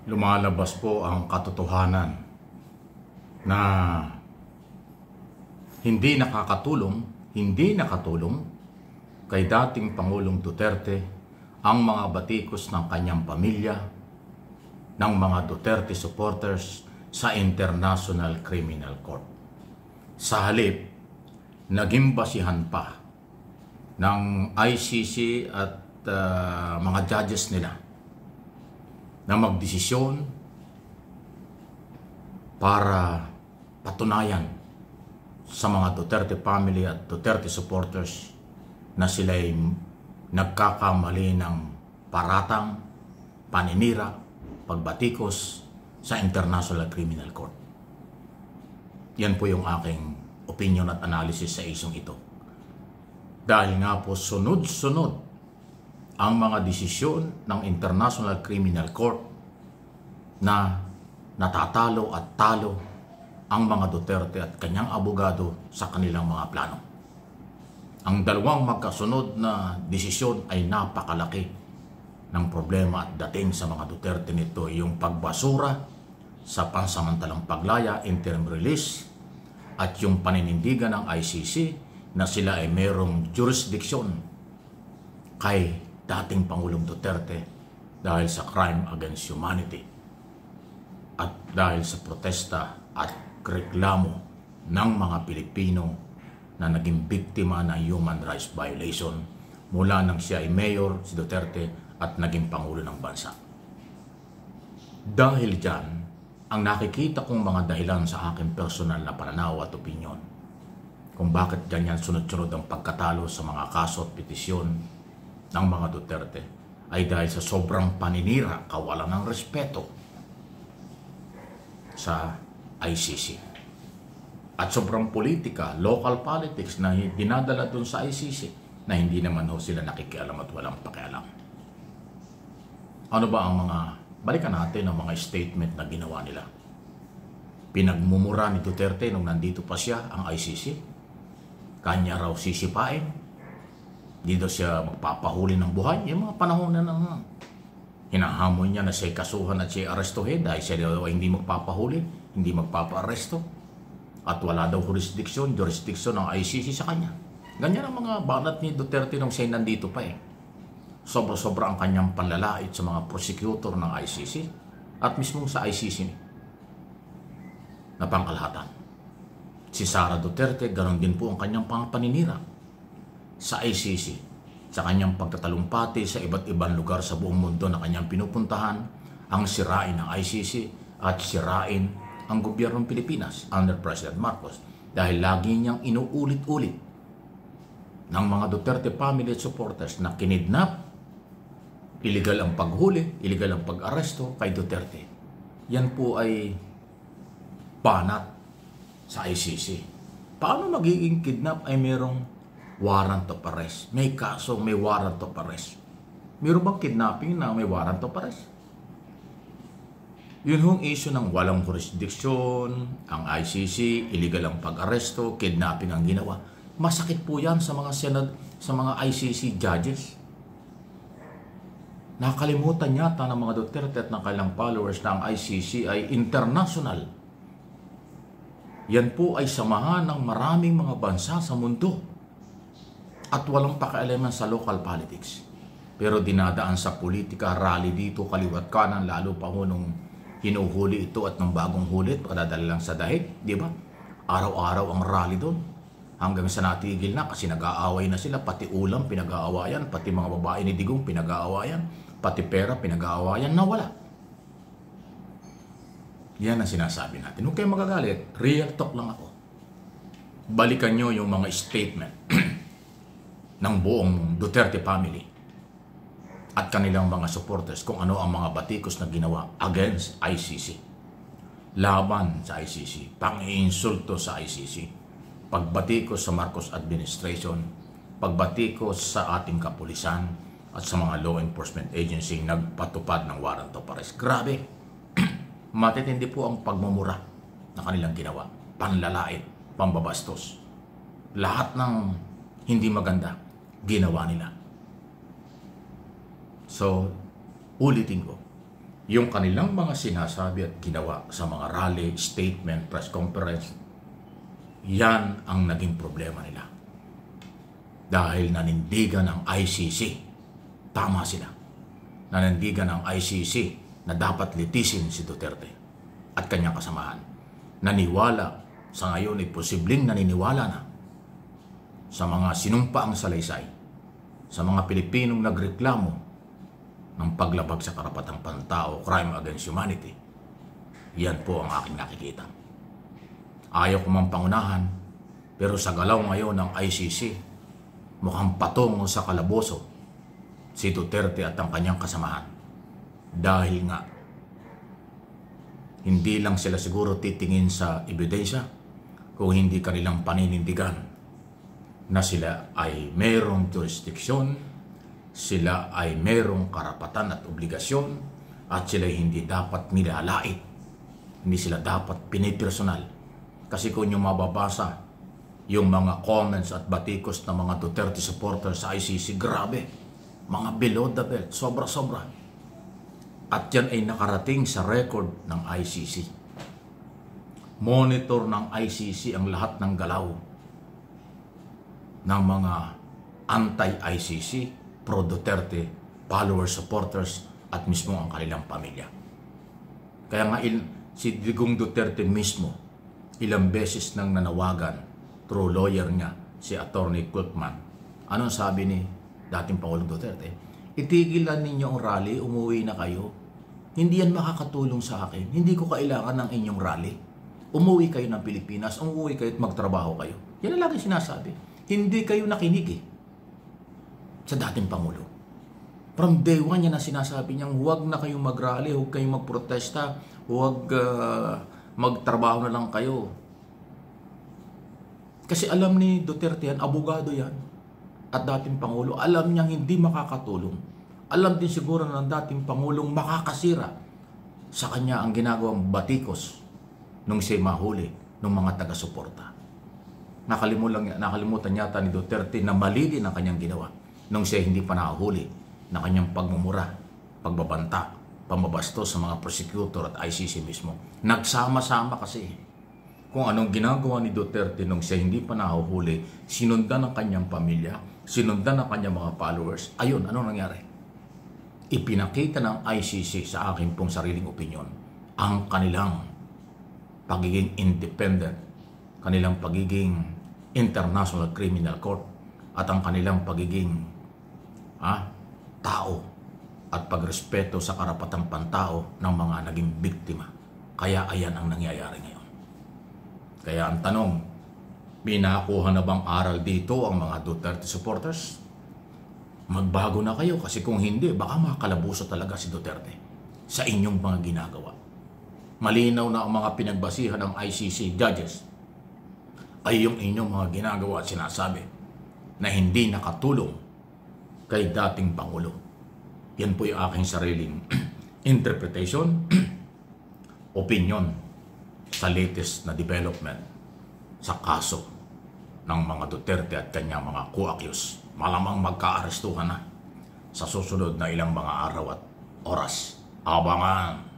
lumalabas po ang katotohanan na hindi nakatulong kay dating Pangulong Duterte ang mga batikos ng kanyang pamilya, ng mga Duterte supporters sa International Criminal Court. Sa halip, naging basihan pa ng ICC at mga judges nila na magdesisyon para patunayan sa mga Duterte family at Duterte supporters na sila'y nagkakamali ng paratang, paninira, pagbatikos sa International Criminal Court. Yan po yung aking opinion at analysis sa isyong ito. Dahil nga po sunod-sunod ang mga desisyon ng International Criminal Court na natatalo at talo ang mga Duterte at kanyang abogado sa kanilang mga plano. Ang dalawang magkasunod na desisyon ay napakalaki ng problema at dating sa mga Duterte nito, yung pagbasura sa pansamantalang paglaya, interim release, at yung paninindigan ng ICC na sila ay mayroong jurisdiction kay dating Pangulong Duterte dahil sa crime against humanity at dahil sa protesta at reklamo ng mga Pilipino na naging biktima ng human rights violation mula nang siya ay mayor, si Duterte, at naging Pangulo ng bansa. Dahil dyan, ang nakikita kong mga dahilan sa aking personal na pananaw at opinyon kung bakit ganyan sunod-sunod ang pagkatalo sa mga kaso at petisyon ng mga Duterte ay dahil sa sobrang paninira, kawalan ng respeto sa ICC. At sobrang politika, local politics na dinadala dun sa ICC na hindi naman ho sila nakikialam at walang pakialam. Ano ba ang balikan natin ang mga statement na ginawa nila. Pinagmumura ni Duterte nung nandito pa siya, ang ICC. Kanya raw sisipain. Hindi daw siya magpapahuli ng buhay. Yung mga panahon na hinahamon niya na siya kasuhan at siya arestuhin dahil siya daw ay hindi magpapahuli, hindi magpapaaresto. At wala daw jurisdiction ng ICC sa kanya. Ganyan ang mga banat ni Duterte nung siya nandito pa eh. Sobra-sobra ang kanyang panlalait sa mga prosecutor ng ICC at mismo sa ICC na pangkalahatan. Si Sara Duterte, ganon din po ang kanyang paninira sa ICC, sa kanyang pagtatalumpati sa iba't ibang lugar sa buong mundo na kanyang pinupuntahan, ang sirain ng ICC at sirain ang gobyernong Pilipinas under President Marcos dahil lagi niyang inuulit-ulit ng mga Duterte family supporters na kinidnap, illegal ang paghuli, illegal ang pag-aresto kay Duterte. Yan po ay banat sa ICC. Paano magiging kidnap ay merong warrant of arrest? May kaso, may warrant of arrest. Meron bang kidnapping na may warrant of arrest? Yun hong issue ng walang jurisdiction, ang ICC, illegal ang pag-aresto, kidnapping ang ginawa. Masakit po yan sa mga sa mga ICC judges. Nakalimutan yata ng mga Duterte at ng kailang followers na ang ICC ay international. Yan po ay samahan ng maraming mga bansa sa mundo at walang pakialaman sa local politics. Pero dinadaan sa politika, rally dito, kaliwat kanan, lalo pa ho nung hinuhuli ito at ng bagong hulit, padadala lang sa dahig, di ba? Araw-araw ang rally doon. Hanggang sa natigil na kasi nag-aaway na sila, pati ulam pinag-aawayan, pati mga babae ni Digong pinag-aawayan, pati pera pinag-aawayan, nawala. Yan ang sinasabi natin. Huwag kayong magagalit, real talk lang ako. Balikan nyo yung mga statement ng buong Duterte family at kanilang mga supporters kung ano ang mga batikos na ginawa against ICC. Laban sa ICC, pang-iinsulto sa ICC, pagbatikos sa Marcos administration, pagbatikos sa ating kapulisan at sa mga law enforcement agency nagpatupad ng warrant of arrest. Grabe! Matitindi po ang pagmumura na kanilang ginawa. Panlalait, pambabastos. Lahat ng hindi maganda, ginawa nila. So, ulitin ko, yung kanilang mga sinasabi at ginawa sa mga rally, statement, press conference, yan ang naging problema nila. Dahil nanindigan ang ICC, tama sila, nanindigan ang ICC na dapat litisin si Duterte at kanyang kasamahan. Naniwala, sa ngayon ay posibleng naniniwala na sa mga sinumpaang salaysay, sa mga Pilipinong nagreklamo ng paglabag sa karapatang pantao, crime against humanity. Yan po ang aking nakikita. Ayaw ko mang pangunahan, pero sa galaw ngayon ng ICC, mukhang patungo sa kalaboso si Duterte at ang kanyang kasamahan. Dahil nga, hindi lang sila siguro titingin sa ebidensya, kung hindi kanilang paninindigan na sila ay mayroong jurisdiksyon, sila ay mayroong karapatan at obligasyon, at sila hindi dapat nilalait. Hindi sila dapat pinipersonal. Kasi kung yung mababasa yung mga comments at batikos ng mga Duterte supporters sa ICC, grabe, mga below the belt, sobra-sobra. At yan ay nakarating sa record ng ICC. Monitor ng ICC ang lahat ng galaw ng mga anti-ICC, pro-Duterte, followers, supporters, at mismo ang kanilang pamilya. Kaya nga si Digong Duterte mismo, ilang beses nang nanawagan through lawyer niya, si Attorney Kultman. Anong sabi ni dating Pangulong Duterte? Itigilan ninyo ang rally, umuwi na kayo. Hindi yan makakatulong sa akin. Hindi ko kailangan ng inyong rally. Umuwi kayo ng Pilipinas, umuwi kayo at magtrabaho kayo. Yan ang lagi sinasabi. Hindi kayo nakinig sa dating Pangulo. From day one yan ang sinasabi niyang huwag na kayong mag-rally, huwag kayong magprotesta, huwag magtrabaho na lang kayo. Kasi alam ni Duterte yan, abogado yan, at dating Pangulo, alam niyang hindi makakatulong. Alam din siguro ng dating Pangulong makakasira sa kanya ang ginagawang batikos nung siya mahuli ng mga taga-suporta. Nakalimutan yata ni Duterte na mali din ang kanyang ginawa nung siya hindi pa nahuli na kanyang pagmumura, pagbabanta, pamabastos sa mga prosecutor at ICC mismo. Nagsama-sama kasi. Kung anong ginagawa ni Duterte nung siya hindi pa nahuhuli, sinundan ng kanyang pamilya, sinundan ng kanyang mga followers. Ayun, anong nangyari? Ipinakita ng ICC sa aking pong sariling opinyon ang kanilang pagiging independent, kanilang pagiging International Criminal Court, at ang kanilang pagiging tao at pagrespeto sa karapatang pantao ng mga naging biktima. Kaya ayan ang nangyayari ngayon. Kaya ang tanong, pinakuha na bang aral dito ang mga Duterte supporters? Magbago na kayo, kasi kung hindi, baka makalabuso talaga si Duterte sa inyong mga ginagawa. Malinaw na ang mga pinagbasihan ng ICC judges ay yung inyong mga ginagawa at sinasabi na hindi nakatulong kay dating Pangulo. Yan po yung aking sariling interpretation, opinion sa latest na development sa kaso ng mga Duterte at kanyang mga co-accused. Malamang magka-arestuhan na sa susunod na ilang mga araw at oras. Abangan!